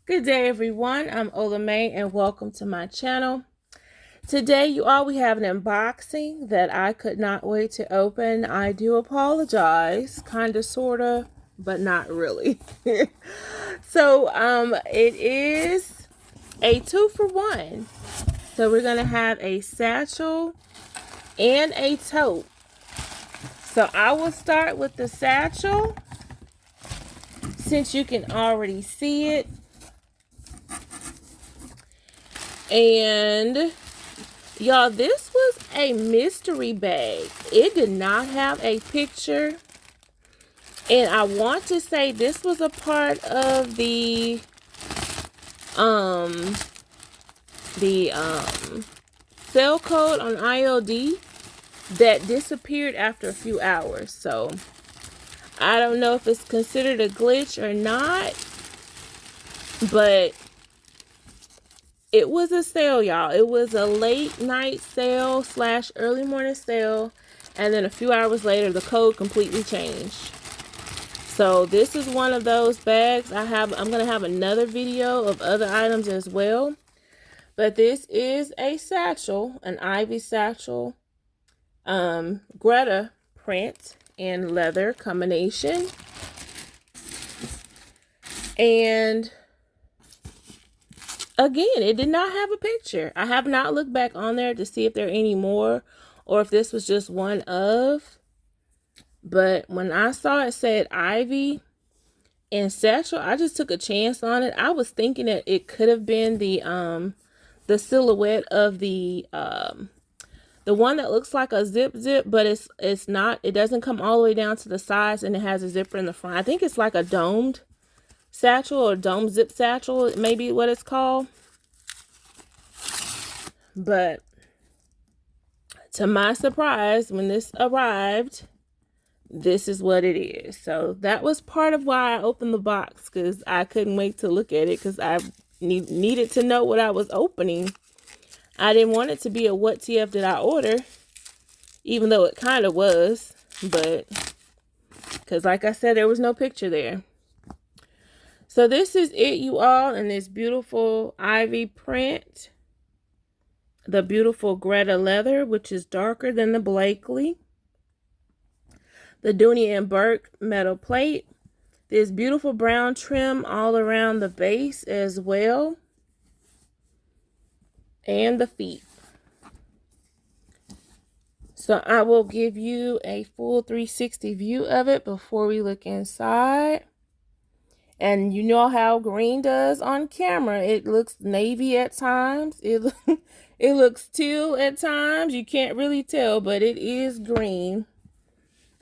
Good day, everyone. I'm OlaMaye, and welcome to my channel. Today, we have an unboxing that I could not wait to open. I do apologize, kind of, sort of, but not really. So, it is a 2-for-1. So, we're going to have a satchel and a tote. So, I will start with the satchel, since you can already see it. And y'all, this was a mystery bag. It did not have a picture. And I want to say this was a part of the sale code on IOD that disappeared after a few hours. So I don't know if it's considered a glitch or not, but it was a sale, y'all. It was a late night sale / early morning sale. And then a few hours later, the code completely changed. So this is one of those bags. I'm going to have another video of other items as well. But this is a satchel, an Ivy satchel, Greta print and leather combination. And again, it did not have a picture. I have not looked back on there to see if there are any more or if this was just one of. But when I saw it said Ivy and satchel, I just took a chance on it. I was thinking that it could have been the silhouette of the one that looks like a zip, but it's not. It doesn't come all the way down to the sides, and it has a zipper in the front. I think it's like a domed satchel or dome zip satchel, maybe what it's called. But to my surprise, when this arrived, this is what it is. So that was part of why I opened the box, because I couldn't wait to look at it, because I needed to know what I was opening. I didn't want it to be a what TF did I order, even though it kind of was, but because like I said, there was no picture there. So this is it, you all, in this beautiful Ivy print. The beautiful Greta leather, which is darker than the Blakely. The Dooney and Bourke metal plate. This beautiful brown trim all around the base as well. And the feet. So I will give you a full 360 view of it before we look inside. And you know how green does on camera. It looks navy at times. It looks teal at times. You can't really tell, but it is green.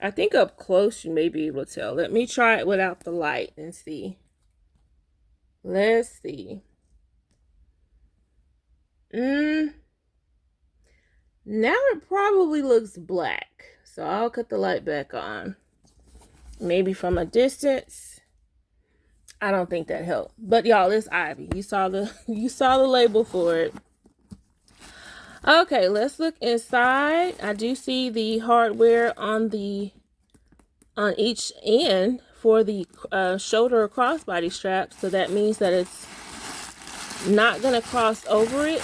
I think up close you may be able to tell. Let me try it without the light and see. Let's see. Now it probably looks black. So I'll cut the light back on. Maybe from a distance. I don't think that helped. But y'all, it's Ivy. You saw the label for it. Okay, let's look inside. I do see the hardware on each end for the shoulder or crossbody strap. So that means that it's not going to cross over it.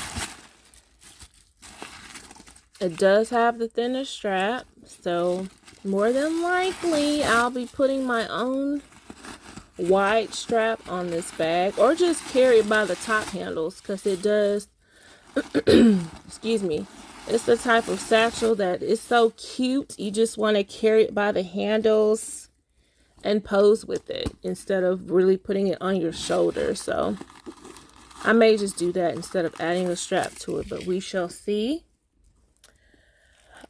It does have the thinner strap. So more than likely, I'll be putting my own wide strap on this bag, or just carry it by the top handles, because it does excuse me, it's the type of satchel that is so cute, you just want to carry it by the handles and pose with it instead of really putting it on your shoulder. So I may just do that instead of adding a strap to it, but we shall see.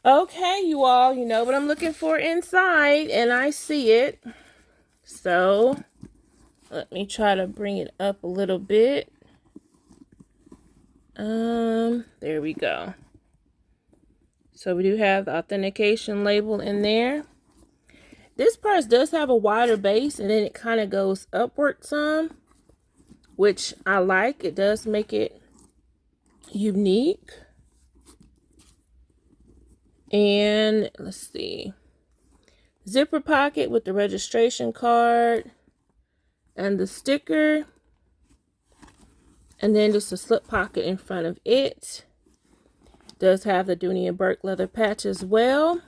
Okay, you all, you know what I'm looking for inside, and I see it. So let me try to bring it up a little bit. There we go. So we do have the authentication label in there. This purse does have a wider base, and then it kind of goes upward some, which I like. It does make it unique. And let's see. Zipper pocket with the registration card and the sticker. And then just a slip pocket in front of it. Does have the Dooney and Bourke leather patch as well.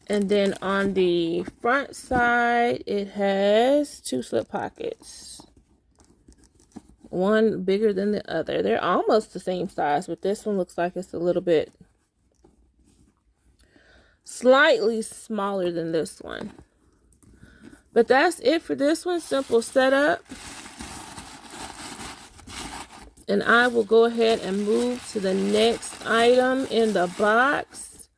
And then on the front side, it has 2 slip pockets. One bigger than the other. They're almost the same size, but this one looks like it's a little bit slightly smaller than this one. But that's it for this one. Simple setup. And I will go ahead and move to the next item in the box.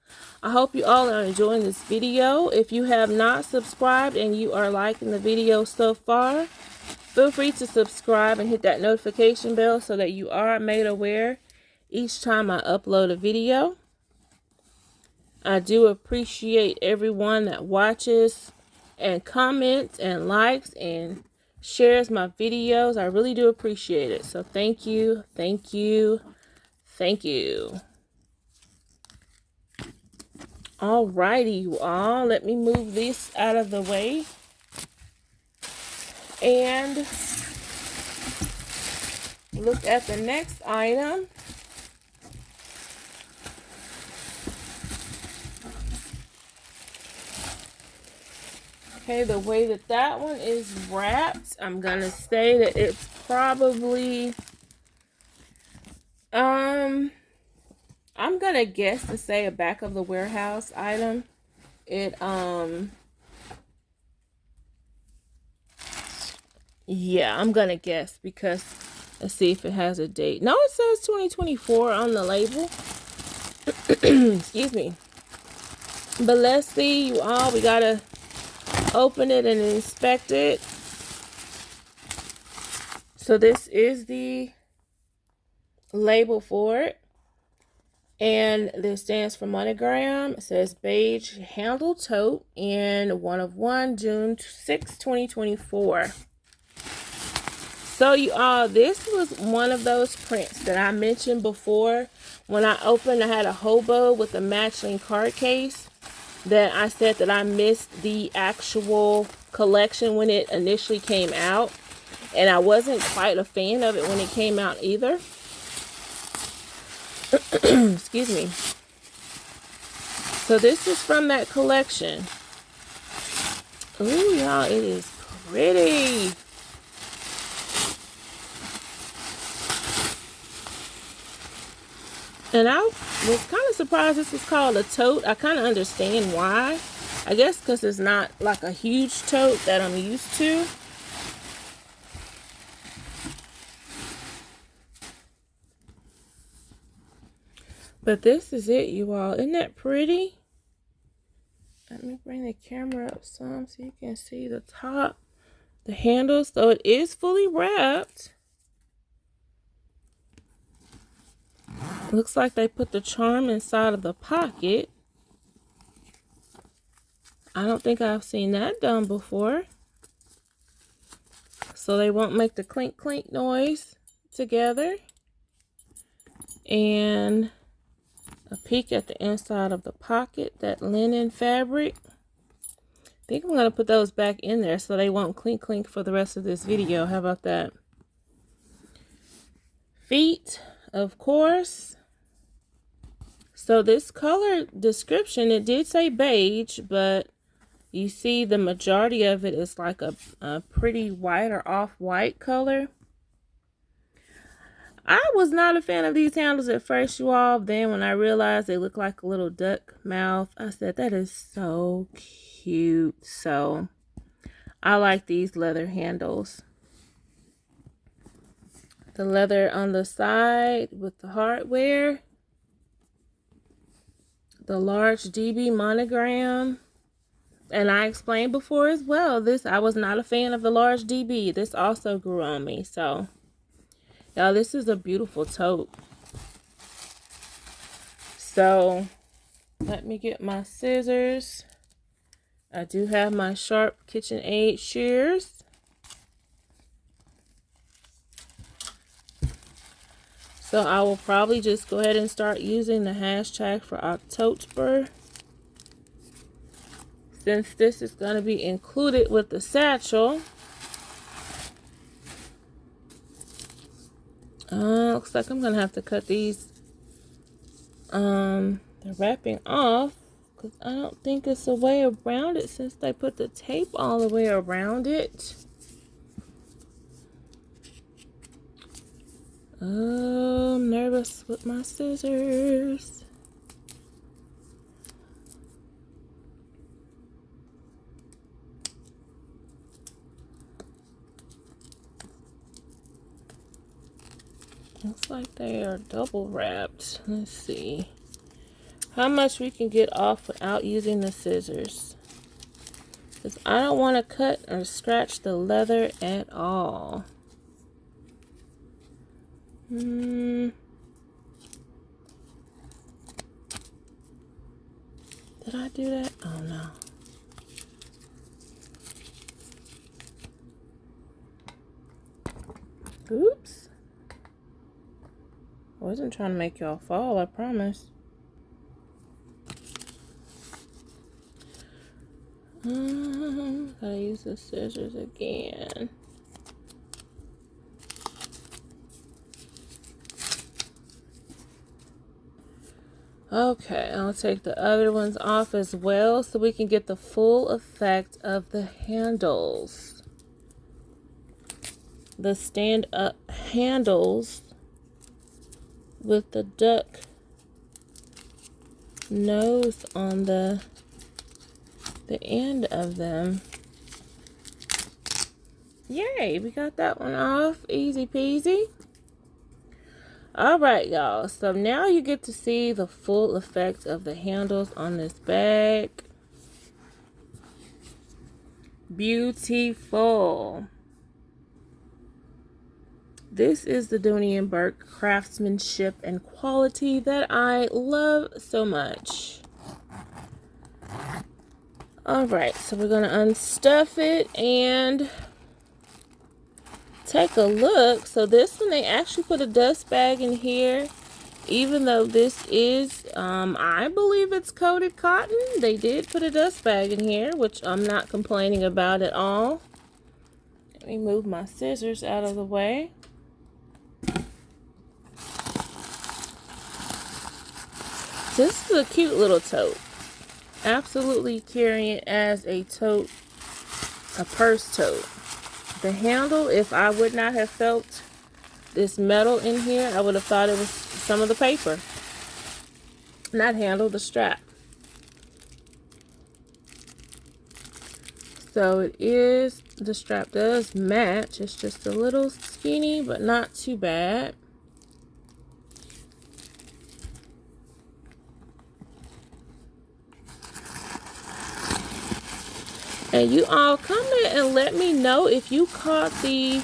I hope you all are enjoying this video. If you have not subscribed and you are liking the video so far, feel free to subscribe and hit that notification bell so that you are made aware each time I upload a video. I do appreciate everyone that watches and comments and likes and shares my videos. I really do appreciate it. So thank you, thank you, thank you. Alrighty, you all. Let me move this out of the way. And look at the next item. Okay, the way that that one is wrapped, I'm gonna say that it's probably, I'm gonna guess to say a back of the warehouse item. Yeah, I'm gonna guess because let's see if it has a date. No, it says 2024 on the label. Excuse me. But let's see, you all. We gotta open it and inspect it. So this is the label for it. And this stands for monogram. It says beige handle tote in 1 of 1, June 6, 2024. So you all, this was one of those prints that I mentioned before. When I opened, I had a hobo with a matching card case that I said that I missed the actual collection when it initially came out. And I wasn't quite a fan of it when it came out either. Excuse me. So this is from that collection. Ooh, y'all, it is pretty. And I was kind of surprised this was called a tote. I kind of understand why. I guess because it's not like a huge tote that I'm used to. But this is it, you all. Isn't that pretty? Let me bring the camera up some so you can see the top, the handles. So it is fully wrapped. Looks like they put the charm inside of the pocket. I don't think I've seen that done before. So they won't make the clink clink noise together. And a peek at the inside of the pocket, that linen fabric. I think I'm going to put those back in there so they won't clink clink for the rest of this video. How about that? Feet, of course. So this color description, it did say beige, but you see the majority of it is like a pretty white or off-white color. I was not a fan of these handles at first, you all. Then when I realized they look like a little duck mouth, I said, that is so cute. So I like these leather handles. The leather on the side with the hardware. The large DB monogram. And I explained before as well, I was not a fan of the large DB. This also grew on me, so... Y'all, this is a beautiful tote. So, let me get my scissors. I do have my sharp KitchenAid shears. So, I will probably just go ahead and start using the hashtag for October. Since this is going to be included with the satchel. looks like I'm gonna have to cut these the wrapping off, because I don't think it's a way around it since they put the tape all the way around it. Oh, I'm nervous with my scissors. Looks like they are double wrapped. Let's see how much we can get off without using the scissors, because I don't want to cut or scratch the leather at all. Did I do that? Oh no. Oops. I wasn't trying to make y'all fall, I promise. Gotta use the scissors again. Okay, I'll take the other ones off as well so we can get the full effect of the handles. The stand-up handles with the duck nose on the end of them. Yay, we got that one off. Easy peasy. All right, y'all. So now you get to see the full effect of the handles on this bag. Beautiful. This is the Dooney and Bourke craftsmanship and quality that I love so much. All right, so we're going to unstuff it and take a look. So this one, they actually put a dust bag in here, even though this is, I believe it's coated cotton. They did put a dust bag in here, which I'm not complaining about at all. Let me move my scissors out of the way. This is a cute little tote. Absolutely carrying it as a tote, a purse tote. The handle, if I would not have felt this metal in here, I would have thought it was some of the paper. Not handle, the strap. So it is, the strap does match. It's just a little skinny, but not too bad. And you all comment and let me know if you caught the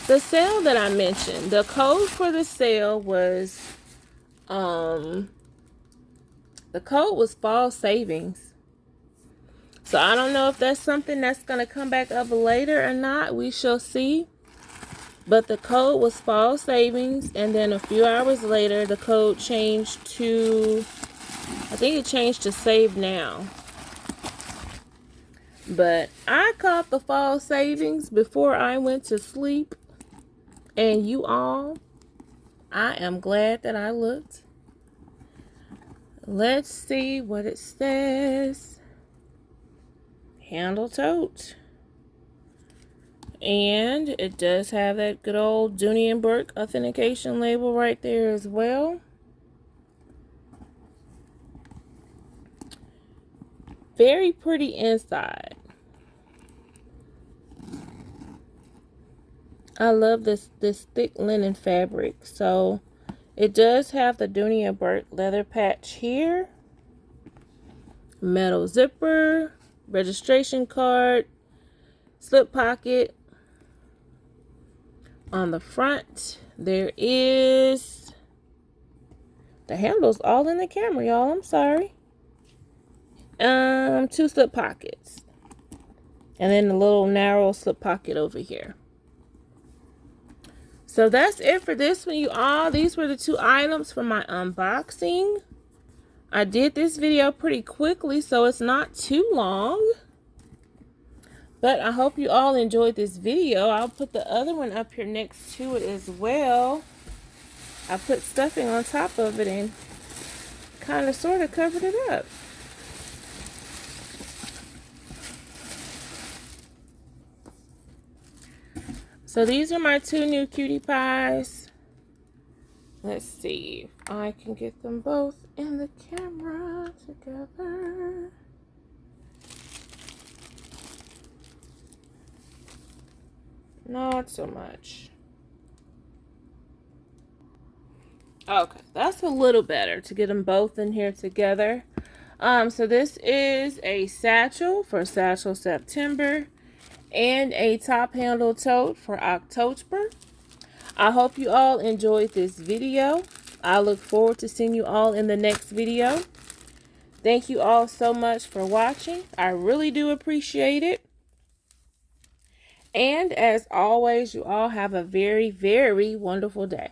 sale that I mentioned. The code for the sale was, the code was fall savings. So I don't know if that's something that's going to come back up later or not. We shall see. But the code was fall savings. And then a few hours later, the code changed to, I think it changed to save now. But I caught the fall savings before I went to sleep. And you all, I am glad that I looked. Let's see what it says. Handle tote. And it does have that good old Dooney and Bourke authentication label right there as well. Very pretty inside. I love this thick linen fabric. So it does have the Dooney and Bourke leather patch here. Metal zipper, registration card, slip pocket. On the front, there is the handles all in the camera, y'all. I'm sorry. 2 slip pockets, and then a little narrow slip pocket over here. So that's it for this one, you all. These were the 2 items for my unboxing. I did this video pretty quickly, so it's not too long. But I hope you all enjoyed this video. I'll put the other one up here next to it as well. I put stuffing on top of it and kind of sort of covered it up. So these are my 2 new cutie pies. Let's see if I can get them both in the camera together. Not so much. Okay, that's a little better to get them both in here together. So this is a satchel for Satchel September and a top handle tote for October. I hope you all enjoyed this video. I look forward to seeing you all in the next video. Thank you all so much for watching. I really do appreciate it. And as always, you all have a very, very wonderful day.